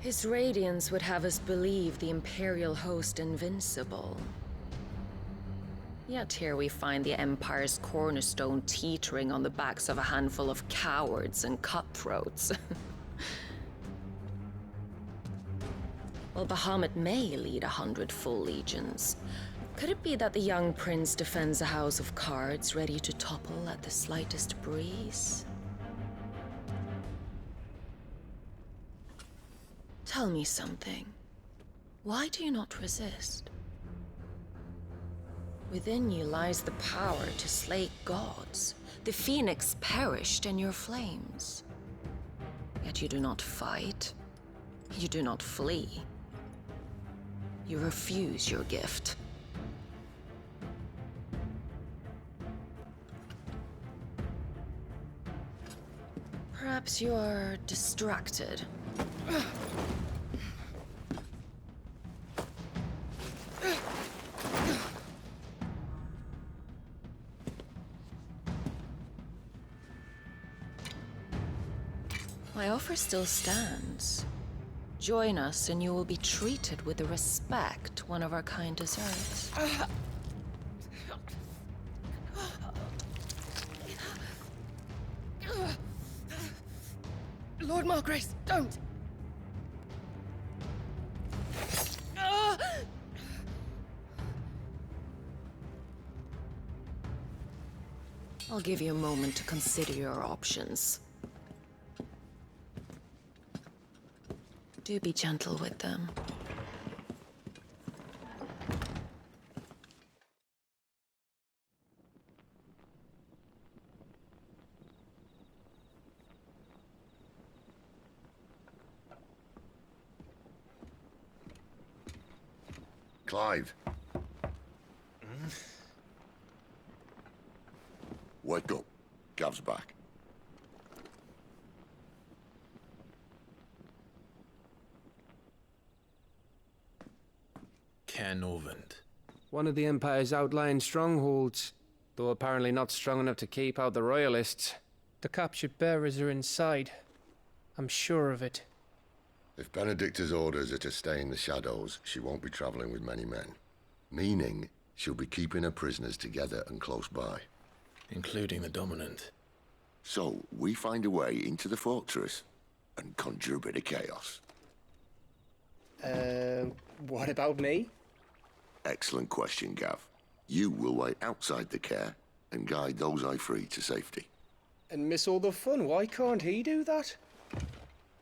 His radiance would have us believe the Imperial host invincible. Yet here we find the Empire's cornerstone teetering on the backs of a handful of cowards and cutthroats. While Bahamut may lead 100 full legions, could it be that the young prince defends a house of cards ready to topple at the slightest breeze? Tell me something. Why do you not resist? Within you lies the power to slay gods. The phoenix perished in your flames. Yet you do not fight. You do not flee. You refuse your gift. Perhaps you're distracted. My offer still stands. Join us and you will be treated with the respect one of our kind deserves. Lord Margrace, don't! I'll give you a moment to consider your options. Do be gentle with them. Clive. Wake up. Gav's back. Canovant. One of the Empire's outlying strongholds, though apparently not strong enough to keep out the Royalists. The captured bearers are inside. I'm sure of it. If Benedicta's orders are to stay in the shadows, she won't be traveling with many men. Meaning, she'll be keeping her prisoners together and close by. Including the Dominant. So, we find a way into the fortress and conjure a bit of chaos. What about me? Excellent question, Gav. You will wait outside the care and guide those I free to safety. And miss all the fun, why can't he do that?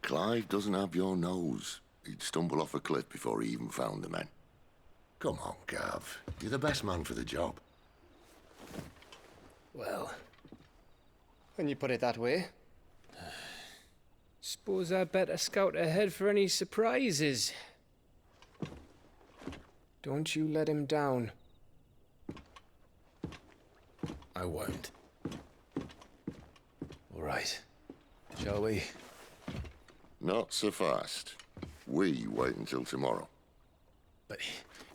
Clive doesn't have your nose. He'd stumble off a cliff before he even found the men. Come on, Gav. You're the best man for the job. Well, when you put it that way. Suppose I'd better scout ahead for any surprises. Don't you let him down. I won't. All right. Shall we? Not so fast. We wait until tomorrow. But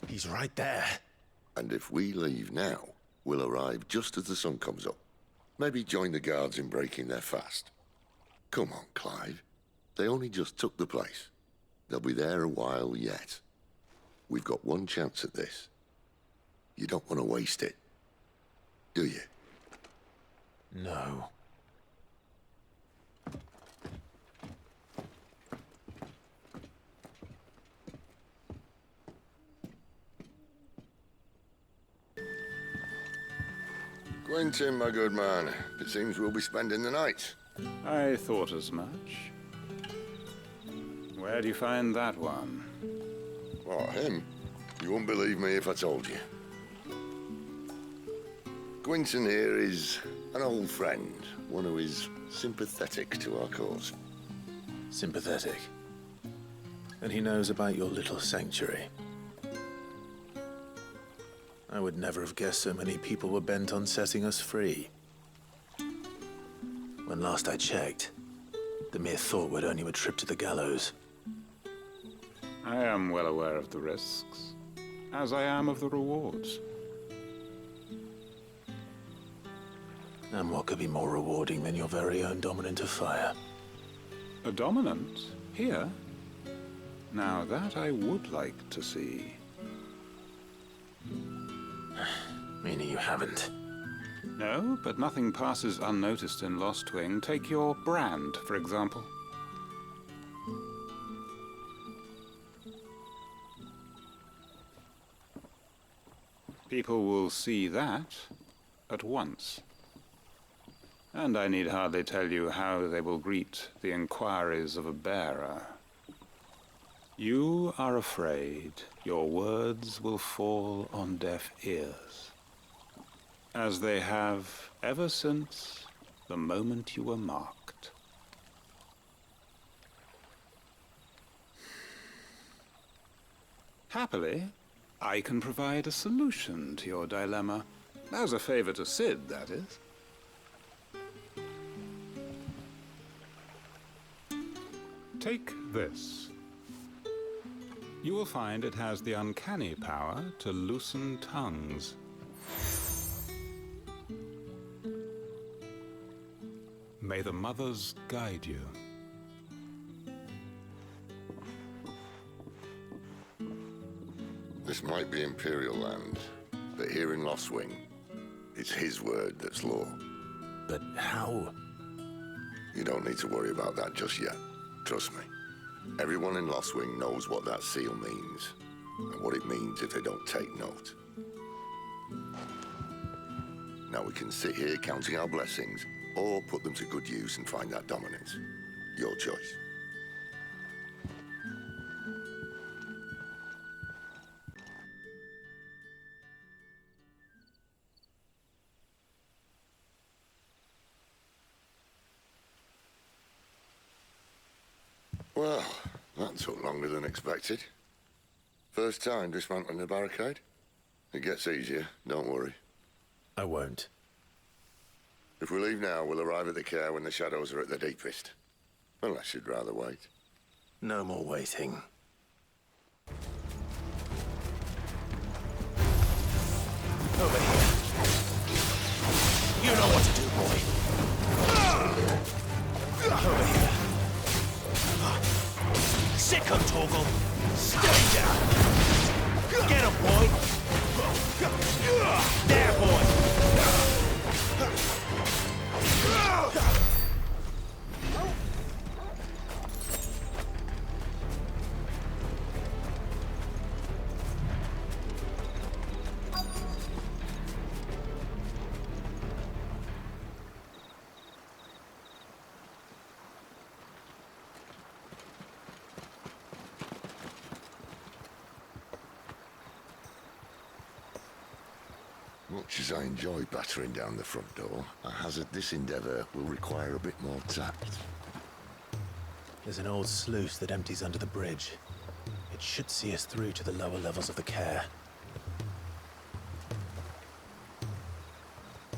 he's right there. And if we leave now, we'll arrive just as the sun comes up. Maybe join the guards in breaking their fast. Come on, Clive. They only just took the place. They'll be there a while yet. We've got one chance at this. You don't want to waste it, do you? No. Quentin, my good man. It seems we'll be spending the night. I thought as much. Where do you find that one? Oh, him? You wouldn't believe me if I told you. Quentin here is an old friend, one who is sympathetic to our cause. Sympathetic. And he knows about your little sanctuary. I would never have guessed so many people were bent on setting us free. When last I checked, the mere thought would earn you a trip to the gallows. I am well aware of the risks, as I am of the rewards. And what could be more rewarding than your very own Dominant of Fire? A dominant? Here? Now that I would like to see. Meaning you haven't. No, but nothing passes unnoticed in Lost Wing. Take your brand, for example. People will see that at once. And I need hardly tell you how they will greet the inquiries of a bearer. You are afraid your words will fall on deaf ears, as they have ever since the moment you were marked. Happily, I can provide a solution to your dilemma. As a favor to Sid, that is. Take this. You will find it has the uncanny power to loosen tongues. May the mothers guide you. This might be Imperial land, but here in Lost Wing, it's his word that's law. But how? You don't need to worry about that just yet. Trust me. Everyone in Lost Wing knows what that seal means, and what it means if they don't take note. Now we can sit here counting our blessings, or put them to good use and find that dominance. Your choice. Well, that took longer than expected. First time dismantling the barricade? It gets easier, don't worry. I won't. If we leave now, we'll arrive at the care when the shadows are at their deepest. Unless you'd rather wait. No more waiting. Over here. You know what to do, boy. Over here. Sicko, Torgal. Stay down. Get him, boy. There, boy. Much as I enjoy battering down the front door, I hazard this endeavour will require a bit more tact. There's an old sluice that empties under the bridge. It should see us through to the lower levels of the care.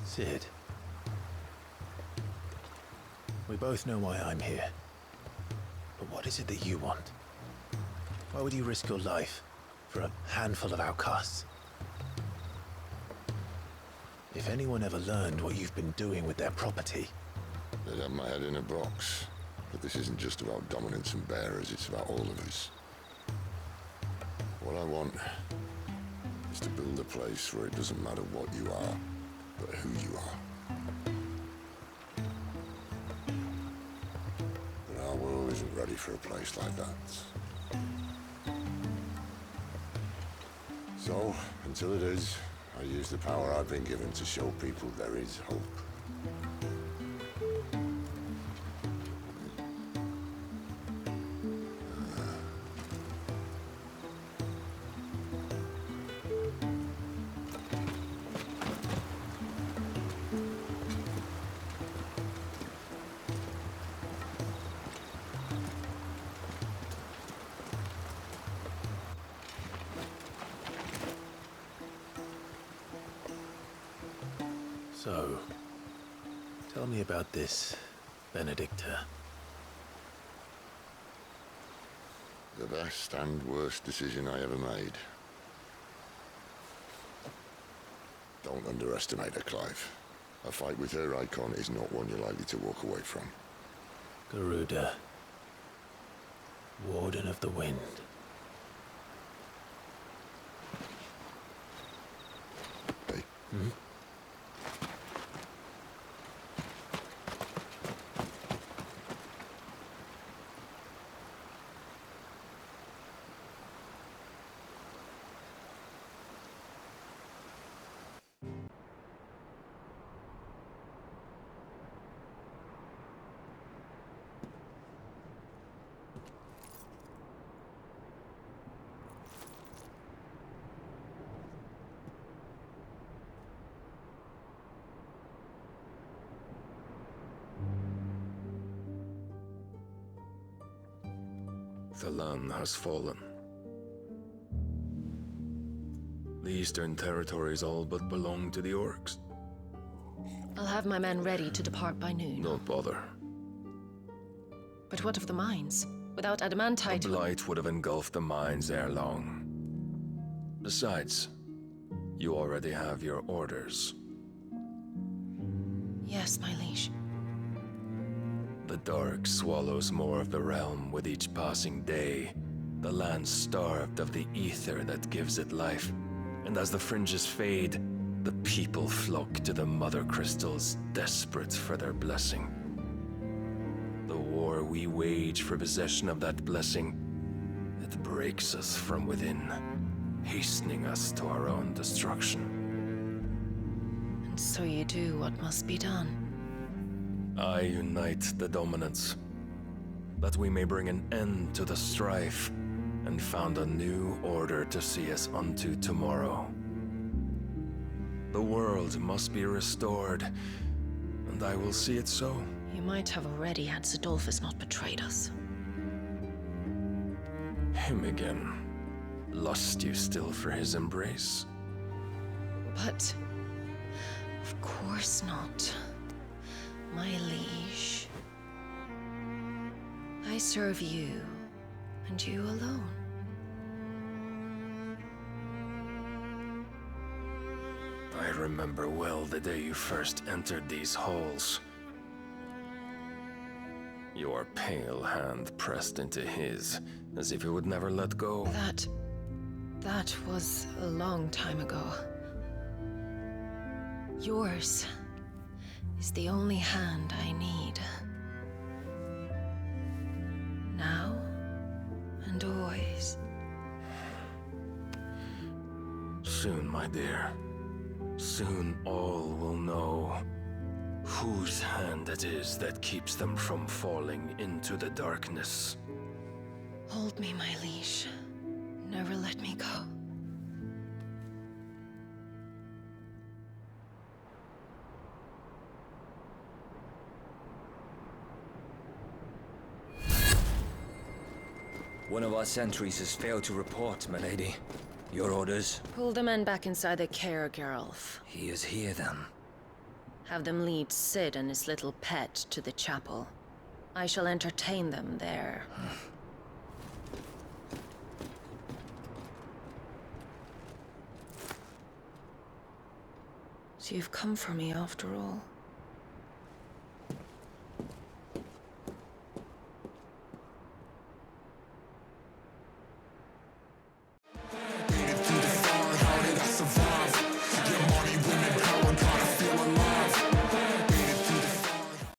Sid. We both know why I'm here. But what is it that you want? Why would you risk your life for a handful of outcasts? If anyone ever learned what you've been doing with their property... They'd have my head in a box. But this isn't just about dominance and bearers, it's about all of us. What I want is to build a place where it doesn't matter what you are, but who you are. But our world isn't ready for a place like that. So, until it is, I use the power I've been given to show people there is hope. So, tell me about this, Benedicta. The best and worst decision I ever made. Don't underestimate her, Clive. A fight with her icon is not one you're likely to walk away from. Garuda. Warden of the Wind. The land has fallen. The Eastern territories all but belong to the orcs. I'll have my men ready to depart by noon. Don't bother. But what of the mines? Without The adamantite... blight would have engulfed the mines ere long. Besides, you already have your orders. Yes, my liege. The dark swallows more of the realm with each passing day. The land starved of the ether that gives it life. And as the fringes fade, the people flock to the mother crystals, desperate for their blessing. The war we wage for possession of that blessing, it breaks us from within, hastening us to our own destruction. And so you do what must be done. I unite the dominants, that we may bring an end to the strife, and found a new order to see us unto tomorrow. The world must be restored, and I will see it so. You might have already had Zidolphus not betrayed us. Him again. Lust you still for his embrace? But... of course not. My liege. I serve you, and you alone. I remember well the day you first entered these halls. Your pale hand pressed into his, as if it would never let go. That was a long time ago. Yours is the only hand I need. Now and always. Soon, my dear. Soon all will know whose hand it is that keeps them from falling into the darkness. Hold me, my liege. Never let me go. One of our sentries has failed to report, my lady. Your orders? Pull the men back inside the care, Geralf. He is here, then. Have them lead Sid and his little pet to the chapel. I shall entertain them there. So you've come for me after all.